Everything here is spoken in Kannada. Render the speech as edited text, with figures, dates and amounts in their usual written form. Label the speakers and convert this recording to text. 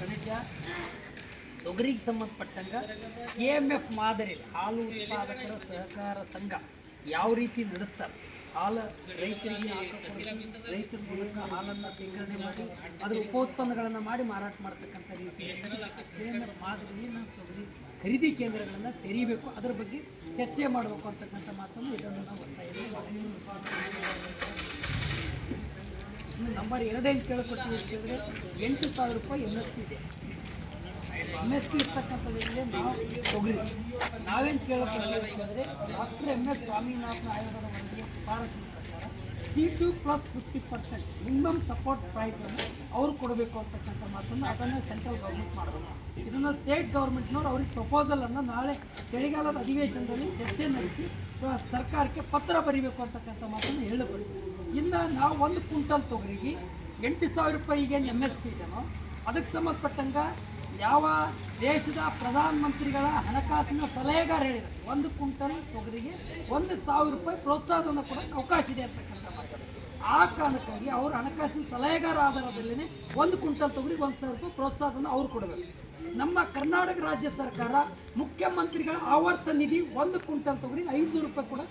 Speaker 1: ಕನಿಷ್ಠ ತೊಗರಿಗೆ ಸಂಬಂಧಪಟ್ಟಂಗೆ KMF ಮಾದರಿ ಹಾಲು ಉತ್ಪಾದಕರ ಸಹಕಾರ ಸಂಘ ಯಾವ ರೀತಿ ನಡೆಸ್ತಾರೆ, ಹಾಲು ರೈತರಿಗೆ ರೈತರ ಮೂಲಕ ಹಾಲನ್ನು ಸೇಕರಣೆ ಮಾಡಿ ಅದರ ಉಪೋತ್ಪನ್ನಗಳನ್ನು ಮಾಡಿ ಮಾರಾಟ ಮಾಡ್ತಕ್ಕಂಥ ರೀತಿ KMF ಮಾದರಿಯನ್ನು ತೊಗರಿ ಖರೀದಿ ಕೇಂದ್ರಗಳನ್ನು ತೆರೀಬೇಕು, ಅದರ ಬಗ್ಗೆ ಚರ್ಚೆ ಮಾಡಬೇಕು ಅಂತಕ್ಕಂಥ ಮಾತನ್ನು ಇದನ್ನು ನಾವು ಒತ್ತಾಯ ನಂಬರ್ 2 ಕೇಳಿಕೊಡ್ತೀವಿ ಅಂತಂದರೆ 8,000 ರೂಪಾಯಿ MSP ಇದೆ. MSP ಇರ್ತಕ್ಕಂಥದ್ರಲ್ಲಿ ನಾವು ತೊಗರಿ ನಾವೇನು ಕೇಳಿಕೊಡ್ತೀವಿ ಅಂತಂದರೆ ಡಾಕ್ಟರ್ MS ಸ್ವಾಮಿನಾಥನ್ ಆಯೋಗದ ವರದಿಯ ಶಿಫಾರಸಿನ ಪ್ರಕಾರ C2+50% ಮಿನಿಮಮ್ ಸಪೋರ್ಟ್ ಪ್ರೈಸನ್ನು ಅವರು ಕೊಡಬೇಕು ಅಂತಕ್ಕಂಥ ಮಾತನ್ನು ಅದನ್ನು ಸೆಂಟ್ರಲ್ ಗೌರ್ಮೆಂಟ್ ಮಾಡಬೇಕು. ಇದನ್ನು ಸ್ಟೇಟ್ ಗೌರ್ಮೆಂಟ್ನವ್ರು ಅವ್ರಿಗೆ ಪ್ರಪೋಸಲನ್ನು ನಾಳೆ ಚಳಿಗಾಲದ ಅಧಿವೇಶನದಲ್ಲಿ ಚರ್ಚೆ ನಡೆಸಿ ಸರ್ಕಾರಕ್ಕೆ ಪತ್ರ ಬರೀಬೇಕು ಅಂತಕ್ಕಂಥ ಮಾತನ್ನು ಹೇಳಬೇಕು. ಇನ್ನು ನಾವು 1 ಕ್ವಿಂಟಲ್ ತೊಗರಿಗೆ 8,000 ರೂಪಾಯಿಗೆ MSP ಇದೆಯೋ ಅದಕ್ಕೆ ಸಂಬಂಧಪಟ್ಟಂಗೆ ಯಾವ ದೇಶದ ಪ್ರಧಾನಮಂತ್ರಿಗಳ ಹಣಕಾಸಿನ ಸಲಹೆಗಾರ ಹೇಳಿದರು 1 ಕ್ವಿಂಟಲ್ ತೊಗರಿಗೆ 1,000 ರೂಪಾಯಿ ಪ್ರೋತ್ಸಾಹವನ್ನು ಕೊಡೋಕ್ಕೆ ಅವಕಾಶ ಇದೆ ಅಂತಕ್ಕಂಥ ಮಾತು. ಆ ಕಾರಣಕ್ಕಾಗಿ ಅವರು ಹಣಕಾಸಿನ ಸಲಹೆಗಾರ ಆಧಾರದಲ್ಲೇ 1 ಕ್ವಿಂಟಲ್ ತೊಗರಿಗೆ 1,000 ರೂಪಾಯಿ ಪ್ರೋತ್ಸಾಹವನ್ನು ಅವ್ರು ಕೊಡಬೇಕು. ನಮ್ಮ ಕರ್ನಾಟಕ ರಾಜ್ಯ ಸರ್ಕಾರ ಮುಖ್ಯಮಂತ್ರಿಗಳ ಆವರ್ತ ನಿಧಿ 1 ಕ್ವಿಂಟಲ್ ತೊಗರಿಗೆ 500 ರೂಪಾಯಿ ಕೂಡ